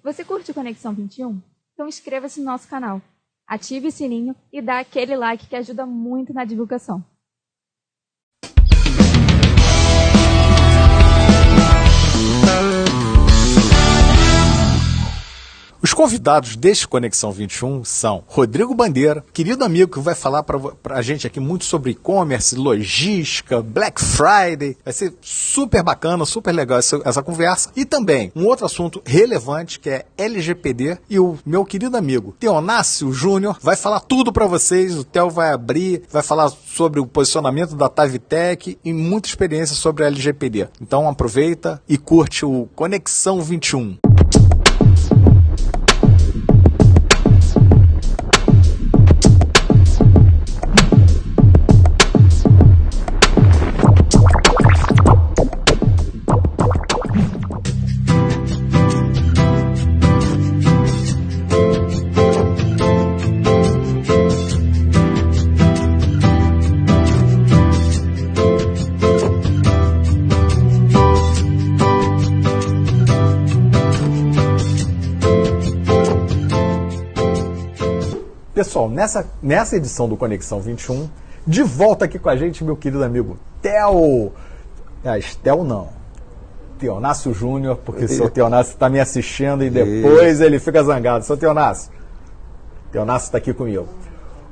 Você curte o Conexão 21? Então inscreva-se no nosso canal, ative o sininho e dá aquele like que ajuda muito na divulgação. Os convidados deste Conexão 21 são Rodrigo Bandeira, querido amigo que vai falar para a gente aqui muito sobre e-commerce, logística, Black Friday. Vai ser super bacana, super legal essa conversa. E também um outro assunto relevante que é LGPD. E o meu querido amigo Teonácio Júnior vai falar tudo para vocês. O Theo vai abrir, vai falar sobre o posicionamento da Tavitec e muita experiência sobre a LGPD. Então aproveita e curte o Conexão 21. Pessoal, nessa edição do Conexão 21, de volta aqui com a gente, meu querido amigo Theo. Theo não. Teonácio Júnior, porque o seu Teonácio está me assistindo e depois ele fica zangado. Seu Teonácio está aqui comigo.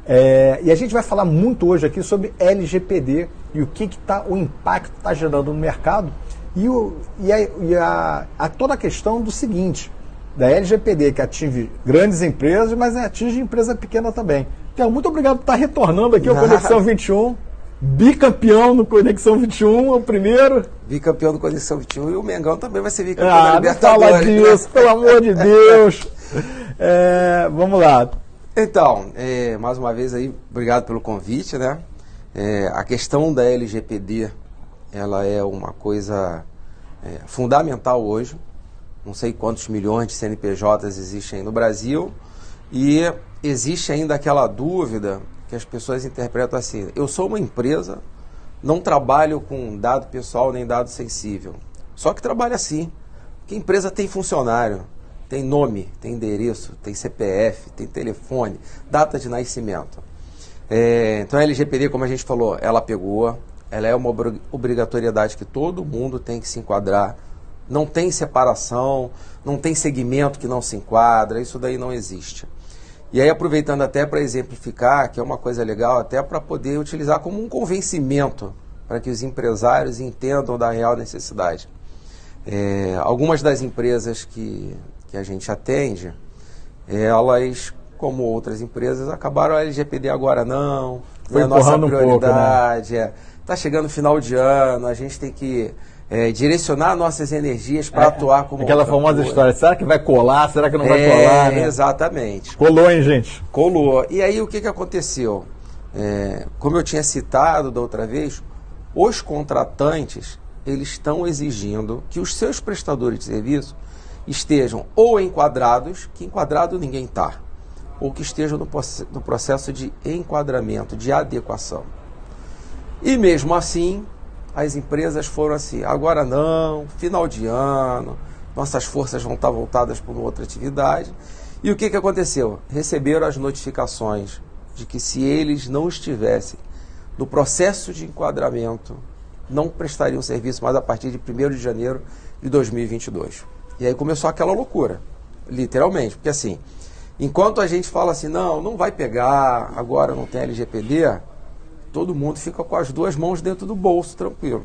E a gente vai falar muito hoje aqui sobre LGPD e o impacto que está gerando no mercado e toda a questão do seguinte, da LGPD, que atinge grandes empresas, mas atinge empresa pequena também. Então, muito obrigado por estar retornando aqui ao Conexão 21. Bicampeão no Conexão 21, o primeiro. Bicampeão do Conexão 21 e o Mengão também vai ser bicampeão da Libertadores. Não fala disso, pelo amor de Deus. Vamos lá. Então, mais uma vez aí, obrigado pelo convite, né? A questão da LGPD, ela é uma coisa fundamental hoje. Não sei quantos milhões de CNPJs existem no Brasil e existe ainda aquela dúvida que as pessoas interpretam assim: eu sou uma empresa, não trabalho com dado pessoal nem dado sensível. Só que trabalha assim, porque a empresa tem funcionário, tem nome, tem endereço, tem CPF, tem telefone, data de nascimento. Então a LGPD, como a gente falou, ela pegou, ela é uma obrigatoriedade que todo mundo tem que se enquadrar. Não tem separação, não tem segmento que não se enquadra, isso daí não existe. E aí, aproveitando até para exemplificar, que é uma coisa legal, até para poder utilizar como um convencimento, para que os empresários entendam da real necessidade. Algumas das empresas que a gente atende, elas, como outras empresas, acabaram a LGPD agora não, foi a nossa prioridade, está chegando o final de ano, a gente tem que direcionar nossas energias para atuar como aquela famosa história, será que vai colar, será que não vai colar, né? Exatamente. Colou, hein, gente? Colou. E aí o que aconteceu? Como eu tinha citado da outra vez, os contratantes, eles estão exigindo que os seus prestadores de serviço estejam ou enquadrados, que enquadrado ninguém está, ou que estejam no processo de enquadramento, de adequação. E mesmo assim, as empresas foram assim: agora não, final de ano, nossas forças vão estar voltadas para uma outra atividade. E o que aconteceu? Receberam as notificações de que se eles não estivessem no processo de enquadramento, não prestariam serviço mais a partir de 1º de janeiro de 2022. E aí começou aquela loucura, literalmente, porque assim, enquanto a gente fala assim, não vai pegar, agora não tem LGPD, todo mundo fica com as duas mãos dentro do bolso, tranquilo.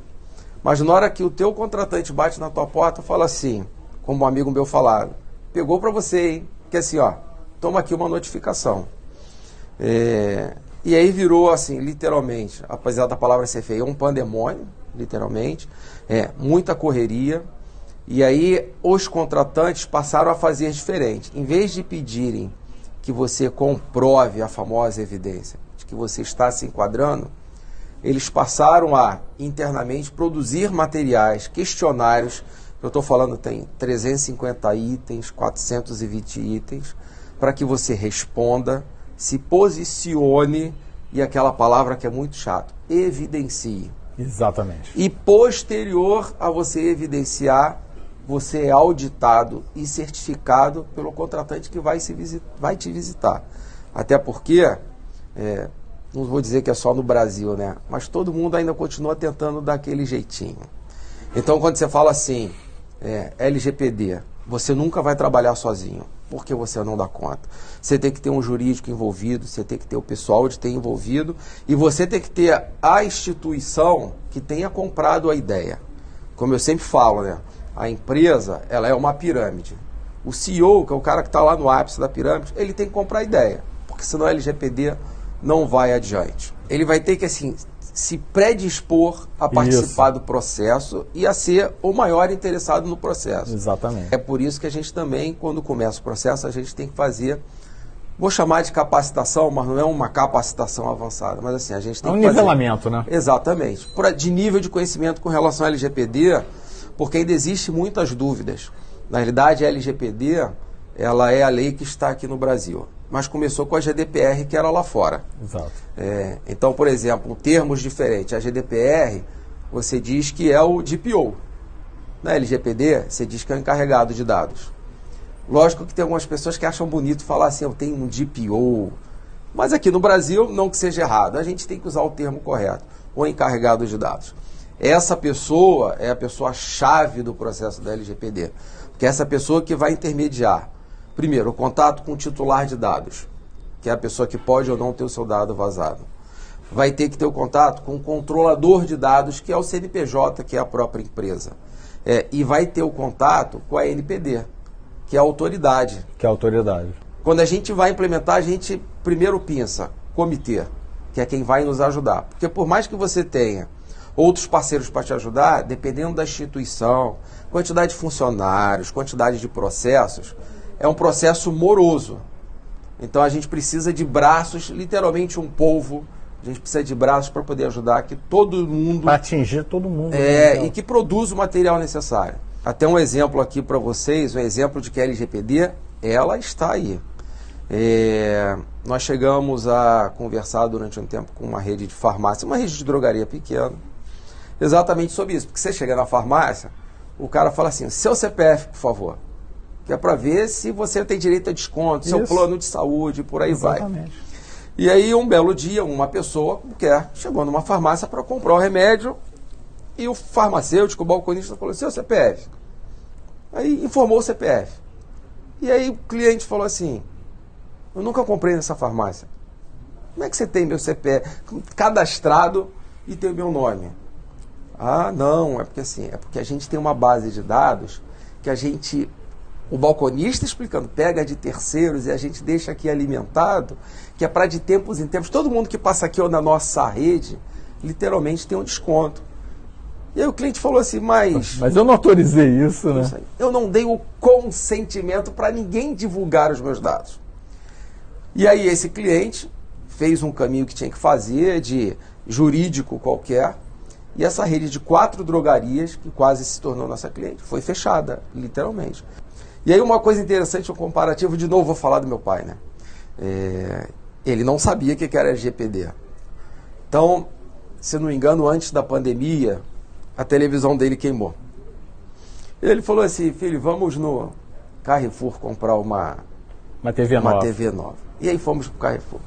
Mas na hora que o teu contratante bate na tua porta, fala assim, como um amigo meu falava, pegou para você, hein? Que assim, toma aqui uma notificação. E aí virou assim, literalmente, apesar da palavra ser feia, um pandemônio, literalmente, muita correria. E aí os contratantes passaram a fazer diferente. Em vez de pedirem que você comprove a famosa evidência de que você está se enquadrando, eles passaram a, internamente, produzir materiais, questionários. Eu estou falando, tem 350 itens, 420 itens, para que você responda, se posicione e aquela palavra que é muito chata, evidencie. Exatamente. E posterior a você evidenciar, você é auditado e certificado pelo contratante que vai te visitar. Até porque, não vou dizer que é só no Brasil, né? Mas todo mundo ainda continua tentando dar aquele jeitinho. Então, quando você fala assim, LGPD, você nunca vai trabalhar sozinho, porque você não dá conta. Você tem que ter um jurídico envolvido, você tem que ter o pessoal de TI envolvido, e você tem que ter a instituição que tenha comprado a ideia. Como eu sempre falo, né? A empresa, ela é uma pirâmide. O CEO, que é o cara que está lá no ápice da pirâmide, ele tem que comprar a ideia, porque senão a LGPD não vai adiante. Ele vai ter que, assim, se predispor a participar do processo e a ser o maior interessado no processo. Exatamente. É por isso que a gente também, quando começa o processo, a gente tem que fazer, vou chamar de capacitação, mas não é uma capacitação avançada, mas assim, a gente tem que fazer... nivelamento, né? Exatamente. De nível de conhecimento com relação à LGPD, porque ainda existem muitas dúvidas. Na realidade, a LGPD, ela é a lei que está aqui no Brasil, mas começou com a GDPR, que era lá fora. Exato. Então, por exemplo, termos diferentes. A GDPR, você diz que é o DPO. Na LGPD, você diz que é o encarregado de dados. Lógico que tem algumas pessoas que acham bonito falar assim, eu tenho um DPO. Mas aqui no Brasil, não que seja errado, a gente tem que usar o termo correto, o encarregado de dados. Essa pessoa é a pessoa-chave do processo da LGPD, porque é essa pessoa que vai intermediar, primeiro, o contato com o titular de dados, que é a pessoa que pode ou não ter o seu dado vazado. Vai ter que ter o contato com o controlador de dados, que é o CNPJ, que é a própria empresa. E vai ter o contato com a NPD, que é a autoridade. Que é a autoridade. Quando a gente vai implementar, a gente primeiro pensa, comitê, que é quem vai nos ajudar. Porque por mais que você tenha outros parceiros para te ajudar, dependendo da instituição, quantidade de funcionários, quantidade de processos, é um processo moroso. Então a gente precisa de braços, literalmente um polvo, a gente precisa de braços para poder ajudar que todo mundo... Para atingir todo mundo. E que produza o material necessário. Até um exemplo aqui para vocês, um exemplo de que a LGPD, ela está aí. Nós chegamos a conversar durante um tempo com uma rede de farmácia, uma rede de drogaria pequena, exatamente sobre isso. Porque você chega na farmácia, o cara fala assim, seu CPF, por favor. Que é para ver se você tem direito a desconto, seu plano de saúde, por aí Exatamente. vai. E aí, um belo dia, uma pessoa chegou numa farmácia para comprar o remédio e o farmacêutico, o balconista, falou, seu CPF. Aí informou o CPF. E aí o cliente falou assim, eu nunca comprei nessa farmácia. Como é que você tem meu CPF cadastrado e tem o meu nome? Ah, não, é porque a gente tem uma base de dados que o balconista explicando, pega de terceiros e a gente deixa aqui alimentado, que é para de tempos em tempos, todo mundo que passa aqui na nossa rede, literalmente tem um desconto. E aí o cliente falou assim, mas eu não autorizei isso, né? Eu não dei o consentimento para ninguém divulgar os meus dados. E aí esse cliente fez um caminho que tinha que fazer, de jurídico qualquer, e essa rede de 4 drogarias, que quase se tornou nossa cliente, foi fechada, literalmente. E aí uma coisa interessante, um comparativo, de novo vou falar do meu pai, né? Ele não sabia o que era LGPD. Então, se não me engano, antes da pandemia, a televisão dele queimou. Ele falou assim, filho, vamos no Carrefour comprar uma TV nova. TV nova. E aí fomos pro Carrefour.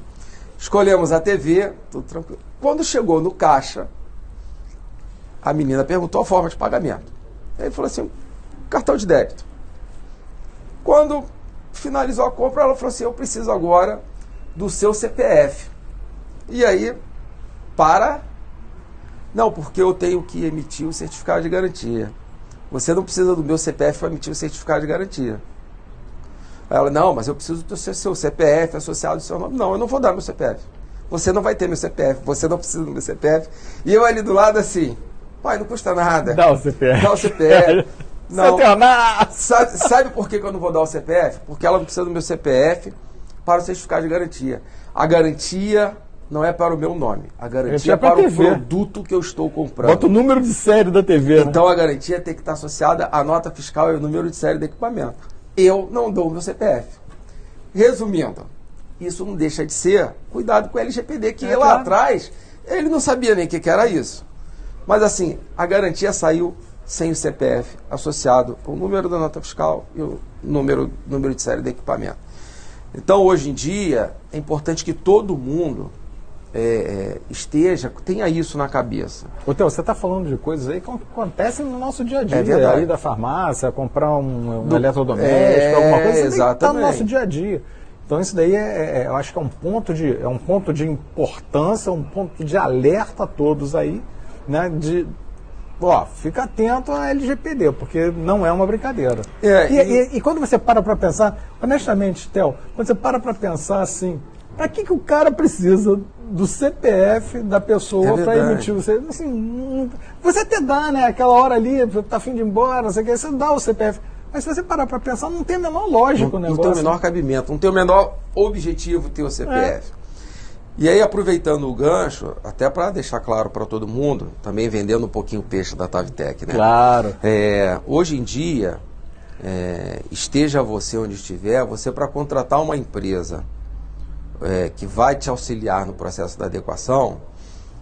Escolhemos a TV, tudo tranquilo. Quando chegou no caixa, a menina perguntou a forma de pagamento. Aí ele falou assim, cartão de débito. Quando finalizou a compra, ela falou assim, eu preciso agora do seu CPF. E aí, não, porque eu tenho que emitir o certificado de garantia. Você não precisa do meu CPF para emitir o certificado de garantia. Aí ela, não, mas eu preciso do seu CPF associado ao seu nome. Não, eu não vou dar meu CPF. Você não vai ter meu CPF, você não precisa do meu CPF. E eu ali do lado assim, pai, não custa nada. Dá o CPF. Dá o CPF. Não. Sabe por que eu não vou dar o CPF? Porque ela não precisa do meu CPF para o certificado de garantia. A garantia não é para o meu nome. A garantia é para o produto que eu estou comprando. Bota o número de série da TV. Então a garantia tem que estar associada à nota fiscal e ao número de série do equipamento. Eu não dou o meu CPF. Resumindo, isso não deixa de ser cuidado com o LGPD, que lá atrás ele não sabia nem o que era isso. Mas assim, a garantia saiu sem o CPF associado ao número da nota fiscal e o número de série do equipamento. Então, hoje em dia, é importante que todo mundo tenha isso na cabeça. Ô, Theo, você está falando de coisas aí que acontecem no nosso dia a dia. É verdade. Ir da farmácia, comprar um eletrodoméstico, alguma coisa, isso está no nosso dia a dia. Então isso daí eu acho que é um ponto de importância, um ponto de alerta a todos aí, né? Fica atento à LGPD, porque não é uma brincadeira. E quando você para pensar, honestamente, Theo, quando você para pensar assim, para que o cara precisa do CPF da pessoa para emitir o CPF? Assim, você até dá, né? Aquela hora ali, tá a fim de ir embora, não sei o que, você dá o CPF. Mas se você parar para pensar, não tem a menor lógica o negócio. Não tem o menor cabimento, não tem o menor objetivo ter o CPF. E aí, aproveitando o gancho, até para deixar claro para todo mundo, também vendendo um pouquinho o peixe da Tavitec, né? Claro. Hoje em dia, esteja você onde estiver, você para contratar uma empresa que vai te auxiliar no processo da adequação,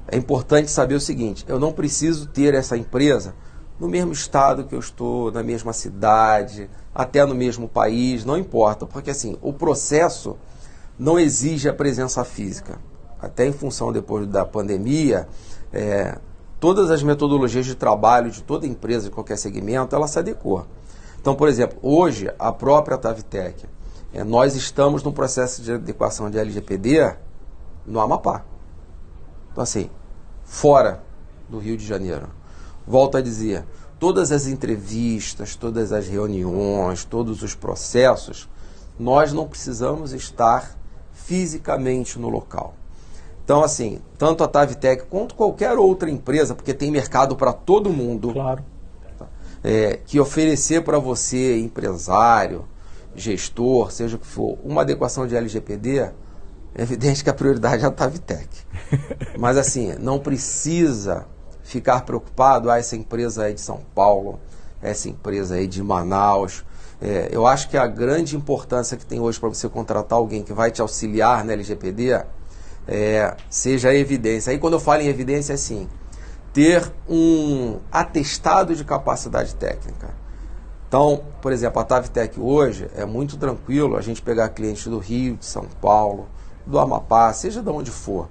é importante saber o seguinte: eu não preciso ter essa empresa no mesmo estado que eu estou, na mesma cidade, até no mesmo país, não importa, porque assim, o processo não exige a presença física. Até em função depois da pandemia, todas as metodologias de trabalho de toda empresa, de qualquer segmento, ela se adequou. Então, por exemplo, hoje a própria Tavitec, nós estamos no processo de adequação de LGPD no Amapá. Então assim, fora do Rio de Janeiro. Volto a dizer, todas as entrevistas, todas as reuniões, todos os processos, nós não precisamos estar fisicamente no local. Então, assim, tanto a Tavitec quanto qualquer outra empresa, porque tem mercado para todo mundo, claro, que oferecer para você, empresário, gestor, seja o que for, uma adequação de LGPD, é evidente que a prioridade é a Tavitec. Mas, assim, não precisa ficar preocupado, essa empresa é de São Paulo, essa empresa é de Manaus. Eu acho que a grande importância que tem hoje para você contratar alguém que vai te auxiliar na LGPD seja a evidência. Aí quando eu falo em evidência, é assim, ter um atestado de capacidade técnica. Então, por exemplo, a Tavitec hoje é muito tranquilo a gente pegar clientes do Rio, de São Paulo, do Amapá, seja de onde for,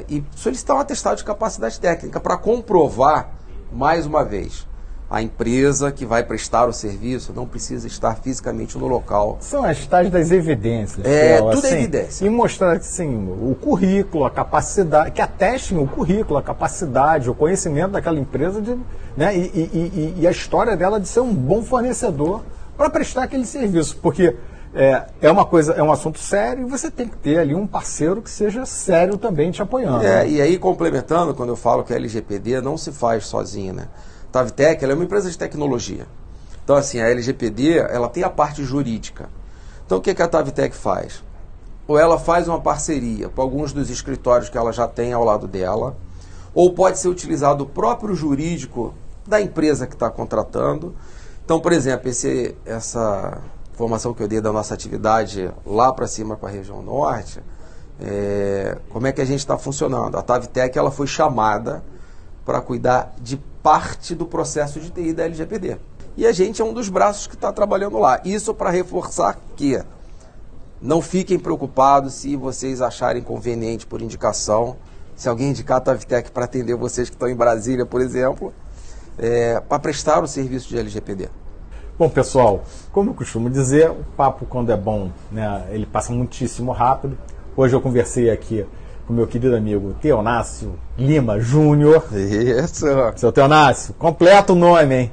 e solicitar um atestado de capacidade técnica para comprovar, mais uma vez, a empresa que vai prestar o serviço não precisa estar fisicamente no local. São as tais das evidências. Tudo é evidência. E mostrar assim, o currículo, a capacidade, que atestem o currículo, a capacidade, o conhecimento daquela empresa e a história dela de ser um bom fornecedor para prestar aquele serviço. Porque é uma coisa, é um assunto sério e você tem que ter ali um parceiro que seja sério também te apoiando. E aí, complementando, quando eu falo que a LGPD não se faz sozinha, né? A Tavitec, ela é uma empresa de tecnologia. Então, assim, a LGPD, ela tem a parte jurídica. Então, o que a Tavitec faz? Ou ela faz uma parceria com alguns dos escritórios que ela já tem ao lado dela, ou pode ser utilizado o próprio jurídico da empresa que está contratando. Então, por exemplo, essa informação que eu dei da nossa atividade lá para cima, para a região norte, como é que a gente está funcionando? A Tavitec, ela foi chamada para cuidar de parte do processo de TI da LGPD. E a gente é um dos braços que está trabalhando lá. Isso para reforçar que não fiquem preocupados se vocês acharem conveniente por indicação, se alguém indicar a Tavitec para atender vocês que estão em Brasília, por exemplo, para prestar o serviço de LGPD. Bom, pessoal, como eu costumo dizer, o papo, quando é bom, né, ele passa muitíssimo rápido. Hoje eu conversei aqui com o meu querido amigo Theonácio Lima Júnior. Isso. Seu Theonácio, completa o nome, hein?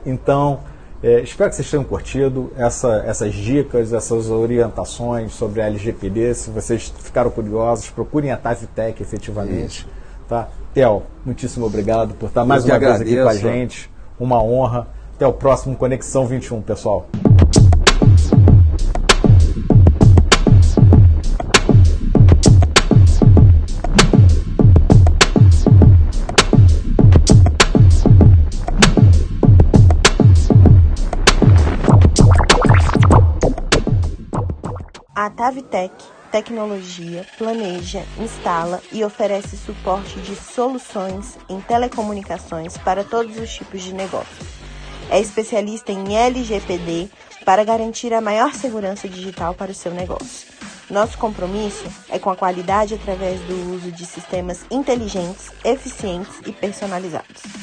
Então, espero que vocês tenham curtido essas dicas, essas orientações sobre a LGPD. Se vocês ficaram curiosos, procurem a Tavitec efetivamente. Tá? Theo, muitíssimo obrigado por estar mais uma vez aqui com a gente. Uma honra. Até o próximo Conexão 21, pessoal. A Tavitec tecnologia, planeja, instala e oferece suporte de soluções em telecomunicações para todos os tipos de negócio. É especialista em LGPD para garantir a maior segurança digital para o seu negócio. Nosso compromisso é com a qualidade através do uso de sistemas inteligentes, eficientes e personalizados.